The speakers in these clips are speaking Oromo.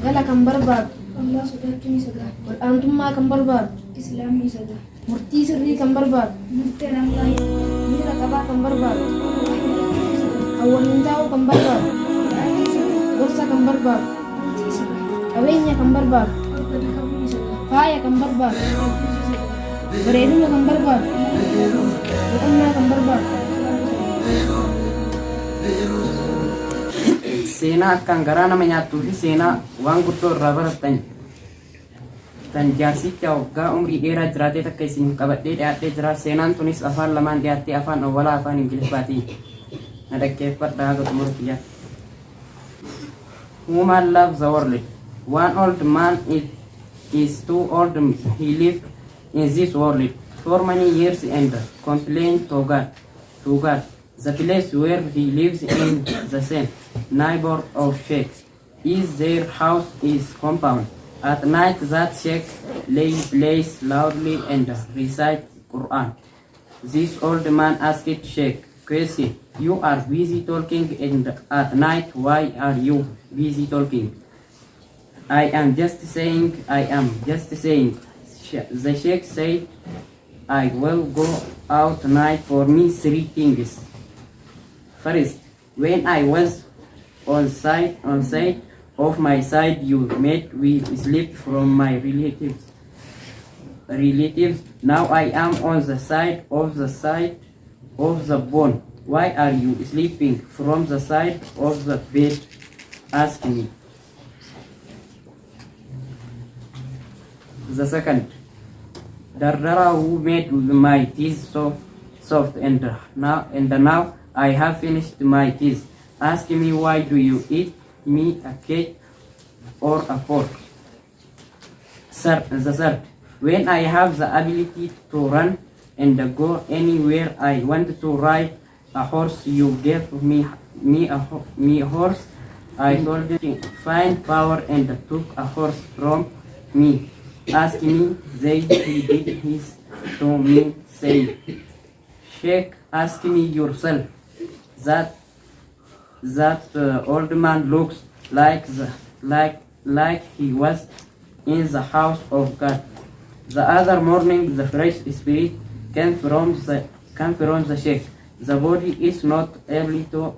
Gala kan barbaadu. Allah sodaachuu isa gaha. Wal'aantummaa kan barbaadu. Islaamni isa gaha. Murtii sirrii kan barbaadu. Murtee namaa Miira qabaa kan barbaadu. Hawwaniin taa'uu kan barbaadu. Gorsa kan barbaadu. Qabeenya kan barbaadu. Faaya kan barbaadu. Bareedina kan barbaadu. Boqonnaa kan barbaadu. Seenaa akkaan garaa nama nyaattuu fi seenaa waan guddoo irraa barattan tan jaarsicha waggaa umrii dheeraa jiraatee takka isin qabadhee dhiyaadhee jira. Seenaan tunis afaan lamaan dhiyaattee afaan awwalaa afaan ingiliffaatiin na dhaggeeffadhaa haga xumura kiyyaa. Woman loves the world. One old man is too old. He lived in this world for many years and complained to God. The place where he lives in the same neighbor of Sheikh is their house is compound. At night that Sheikh plays loudly and recites Quran. This old man asked Sheikh, question, you are busy talking and at night why are you busy talking? I am just saying. The Sheikh said, I will go out tonight for me 3 things. First, when I was on side of my side, you made me sleep from my relatives. Now I am on the side of the bone. Why are you sleeping from the side of the bed? Ask me. The second, Dardara who made my teeth soft and now I have finished my teeth. Ask me, why do you eat me a cake or a pork? The third, when I have the ability to run and go anywhere I want to ride a horse, you gave me a horse. I told you find power and took a horse from me. Ask me, he did his to me, say, Sheikh, ask me yourself. That old man looks like he was in the house of God. The other morning, the fresh spirit came from the Sheikh. The body is not able to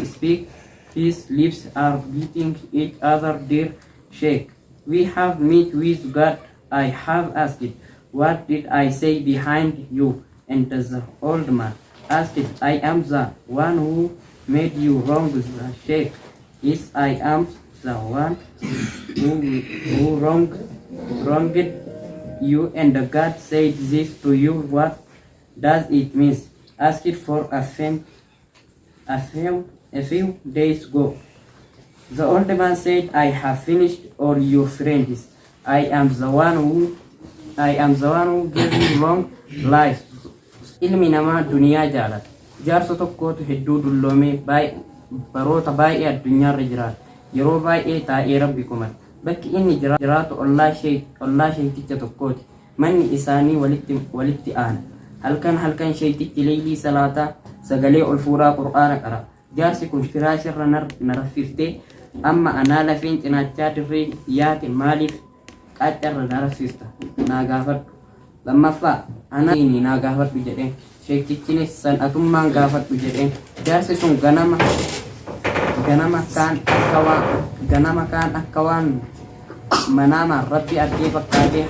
speak. His lips are beating each other. Dear Sheikh, we have met with God. I have asked, what did I say behind you? And the old man asked, I am the one who made you wrong. The Sheikh, yes, I am the one who wronged you, and God said this to you. What does it mean? Asked for a few days ago. The old man said, I have finished all your friends. I am the one who gave you long life. Ilmi namaa duniyaa jaalata. Jaarsa tokkootu hedduu dulloomee baroota baay'ee addunyaarra jiraata. Yeroo baay'ee taa'ee Rabbi komata. Bakki inni jiraatu ollaa sheeyticha tokkooti. Manni isaanii walitti aana. Halkan sheeytichi leeylii salaataa sagalee ol fuudhaa Qur'aana qara. Jaarsi kun firaashirra na raffiftee amma anaa lafeen cinaachaa dirree yaate maaliif qaccarra na raffifta? Naa gaafadhu. Lammaffaa anaani naa gaafadhu jedheen. Sheektichinis san'atummaan gaafadhu jedheen. Jaarsi sun ganama kaan akka waan manaamaan Rabbi argee fakkaatee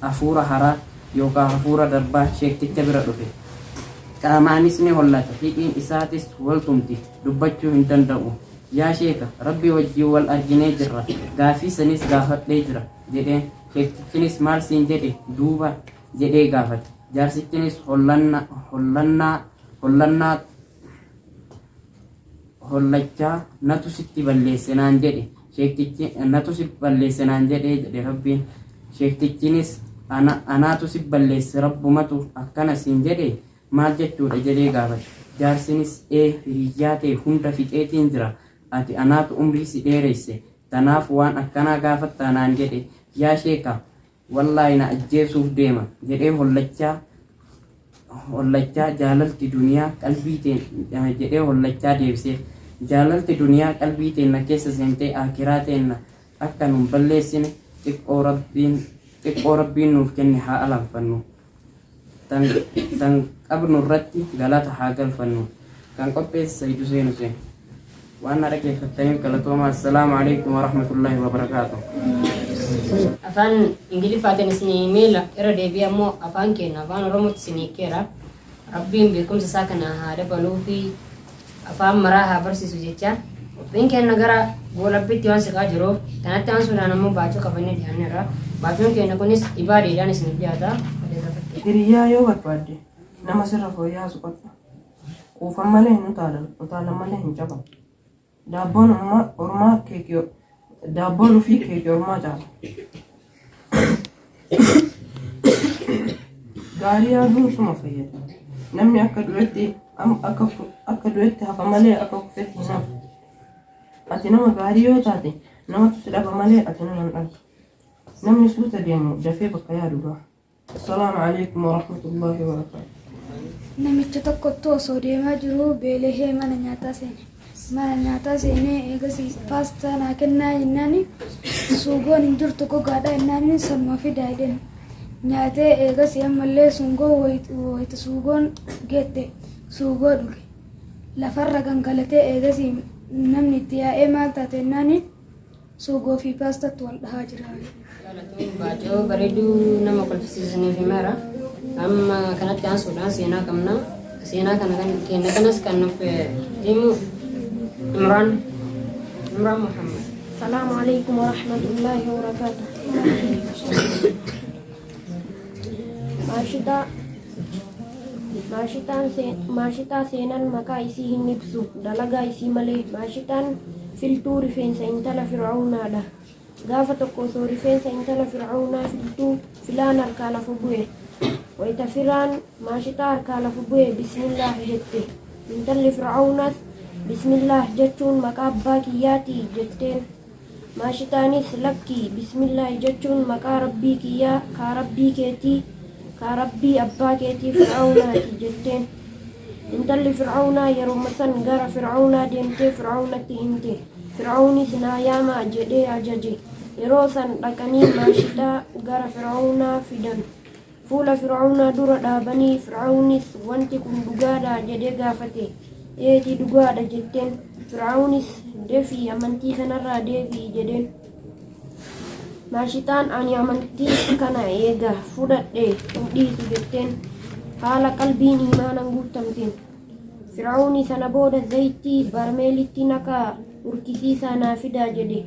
hafuura haraa yookaan hafuura darbaa sheekticha bira dhufe. Qaamaanis ni hollata, hidhiin isaatis wal tumti, dubbachuu hin danda'u. Yaa Sheeka, Rabbi wajjin wal arginee jirra, gaafii sanis gaafadhee jira jedheen. Sheektichinis maal siin jedhe duuba jedhee gaafate. Jaarsichinis hollachaa natu sitti balleessinaan jedhe. Sheektichi natu si balleessinaan jedhe Rabbiin. Sheektichinis anaatu si balleesse Rabbumatu akkana siin jedhe maal jechuudha jedhee gaafate. Jaarsinis hiriyyaa ta'e hunda fixeetiin jira. Ati anaatu umrii si dheereyse. Tanaaf waan akkanaa gaafatta naan jedhe. Yaa Sheeka, wallaahi na ajjeesuuf deema jedhee hollachaa jaalalti duniyaa qalbii ta'e jedhee hollachaa deebisee. jaalalti duniyaa qalbii teenna keessa seentee akiraa teenna akka nun balleessine xiqqoo rabbiin nuuf kenne haa alanfannu. Tan qabnu irratti galata haa galfannu. Kan qopheesse Sayyid Hussein Hussein. Waan dhaggeeffattaniif galatoomaa. Assalaamu alaikum warahmatullaahi wabarakaatuh. Afaan Ingiliffaatiin isinii meela irra deebi'ee ammoo afaan keenya afaan Oromootti isinii keera. Rabbiin beekumsa isaa kana haa dabaluu fi afaan maraa haa barsiisu jecha. Qophiin keenya gara goolabbiitti waan siqaa jiruuf kanatti aansuudhaan ammoo baacoo qabannee dhiyaanneerra. Baacoon keenya kunis dhibaadeedhaan isiniif dhiyaata. Hiriyaa yoo barbaadde nama sirra fooyya'aa suphadhu. Quufan malee hin utaalan malee hin caban. Daabboon ormaa keekii daabboon ofii keekii ormaa caala. Gaarii yaaduun suma fayyada. Namni akka du'etti hafa malee akka kufetti hin hafu. Ati nama gaarii yoo taate namatu si dhaba malee ati nama hin dhabu. Namni suuta deemu dafee bakka yaadu ga'a. Assalaamu alaikum warahmatullaahi wabarakaatuh. Namicha tokkottu osoo deemaa jiru beelahee mana nyaataa seene. Mana nyaataa seenee eegasii paastaa naa kennaa jennaan suugoon hin jirtu gogaadha jennaan sanuma fidaa jedhan. Nyaatee eegasii ammallee suungoo wayita suugoon geette suugoo dhuge. Lafarra gangalatee eegasii namni itti yaa'ee maal taate jennaan suugoo fi paastaatti wal dhahaa jira. Baacoo bareeduu nama kolfisiisaniif himeera. Amma kanatti aansuudhaan seenaa qabna. Seenaa kana keenya kanas kan nuuf himu Imraan Muhammad. Assalamu alaikum warahmatullaahi wabarakaatuh. Maashitaa seenan maqaa isii hin ibsu dalagaa isii malee. Maashitaan filtuu rifeensa intala Fir'aunaadha. Gaafa tokko osoo rifeensa intala Fir'aunaa filtuu filaan harkaa lafa bu'e. Wayita firaan maashitaa harkaa lafa bu'e bismillah jette. Intalli Fir'aunaas bismillah jechuun maqaa abbaa kiyyaati jetteen. Maashitaanis lakki bismillah jechuun maqaa rabbii kiyyaa kaa rabbii keetii kaa rabbii abbaa keetii Fir'aunaati jetteen. Intalli Fir'aunaa yeroo san gara Fir'aunaa deemtee Fir'aunatti himte. Fir'aunis naa yaamaa jedhee ajaje. Yeroo san dhaqanii maashitaa gara Fir'aunaa fidan. Fuula Fir'aunaa dura dhaabanii Fir'aunis wanti kun dhugaadha jedhee gaafate. Eetii dhugaadha jetteen. Fir'aunis deefii amantii kanarraa deebii jedheen. Maashitaan ani amantii kana eega fudhadhe hin dhiisu jetteen. Haala qalbiin iimaanan guutamteen. Fir'auni sana booda zayitii barmeelitti nakaa urkisiisaa naa fidaa jedhe.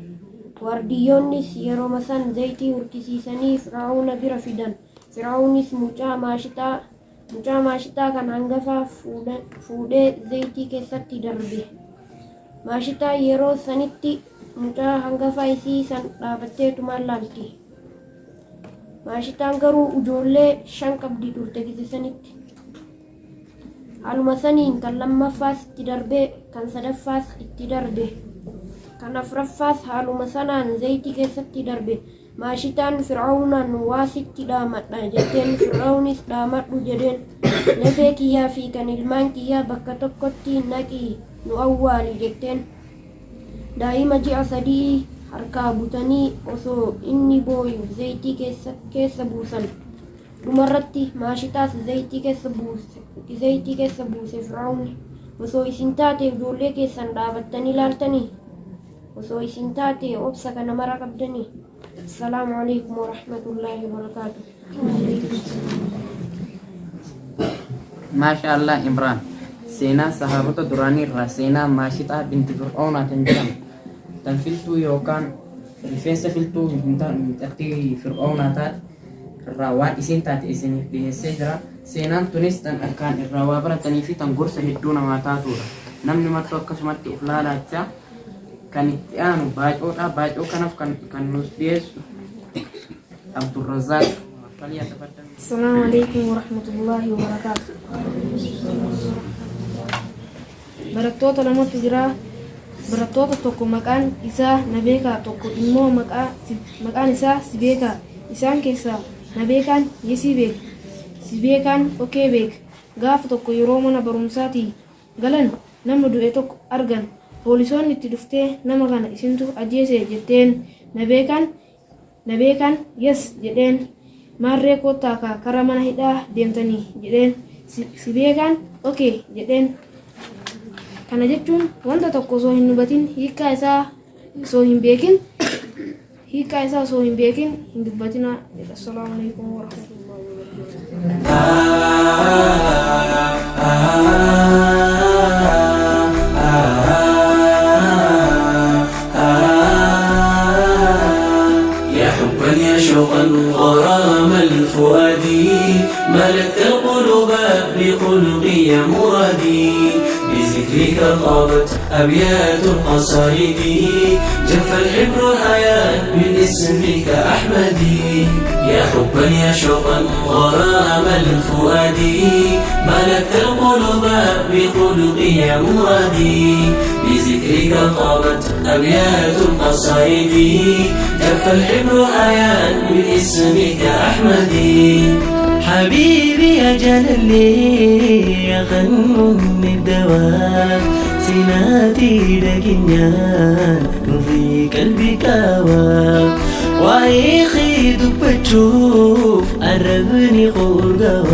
Waardiyyoonnis yeroo san zayitii urkisiisanii Fir'auna bira fidan. Fir'aunis mucaa maashitaa kan hangafaa fuudhee zayitii keessatti darbe. Maashitaa yeroo sanitti mucaa hangafaa isii san dhaabatteetumaan laalti. Maashitaan garuu ijoollee 5 qabdi turte gisisanitti. Haaluma saniin kan lammaffaas itti darbee kan sadaffaas itti darbe. Kan afuraffaas haaluma sanaan zayitii keessatti darbe. Maashitaan Fir'aunaan waasitti dhaamadha jetteen. Fir'aunis dhaamadhu jedheen. Lafee kiyyaa fi kan ilmaan kiyyaa bakka tokkotti naqii nu awwaali jetteen. Daa'ima ji'a 3 harkaa butanii osoo inni booyu zayitii keessa buusan. Dhumarratti maashitaas zayitii keessa buuse Fir'aunni. Osoo isin taate ijoollee keessan dhaabattanii ilaaltanii. Osoo isin taate obsa kana mara qabdanii. Assalaamu alaikum warahmatullaahi wabarakaatuh. Maasha Allah Imraan. Seenaa sahaabota duraanii irraa seenaa maashitaa binti Fir'aunaa kan jedhamu tan filtuu yookaan rifeensa filtuu miidhagdee Fir'aunaa taate irraa waan isiin taate isiniif dhiyeessee jira. Seenaan tunis tan akkaan irraa waa baratanii fi tan gorsa hedduu namaa taatudha. Namni martuu akkasumatti of laalachaa kan itti aanu baacoodha. Baacoo kanaaf kan nuus dhiyeessu Abdurrazaaq. Assalamu alaikum warahmatullaahi wabarakaatuh. Barattoota lamatu jira. Barattoota tokko maqaan isaa Nabeekaa, tokko immoo maqaan isaa Sibeekaa. Isaan keessaa Nabeekaan Yesii beeka. Sibeekaan Okee beeka. Gaafa tokko yeroo mana barumsaatii galan nama du'e tokko argan. poolisoonni itti dhuftee nama kana isintu ajjeese jetteen na beekan yes jedheen maarree kottaa karaa mana hidhaa deemtanii jedheen si beekan okay jedheen. Kana jechuun wanta tokko osoo hin hubatin hiikkaa isaa osoo hin beekin hin dubbatina. Assalaamu alaikum warahmatullahi شوقا غرام الفؤاد ملكت القلوب بخلقي مرادي بذكرك طابت أبيات القصائد جف الحبر حياة من اسمك أحمدي يا حبا يا شوقا غرام الفؤاد ملكت القلوب بخلقي مرادي بذكرك طابت أبيات القصائد جف الحبر حياة من اسمك أحمدي حبيبي يا جلالي يا غنم الدواء سناتي لكنيان في قلبي كوا وعيخي دبتشوف قربني خورقوا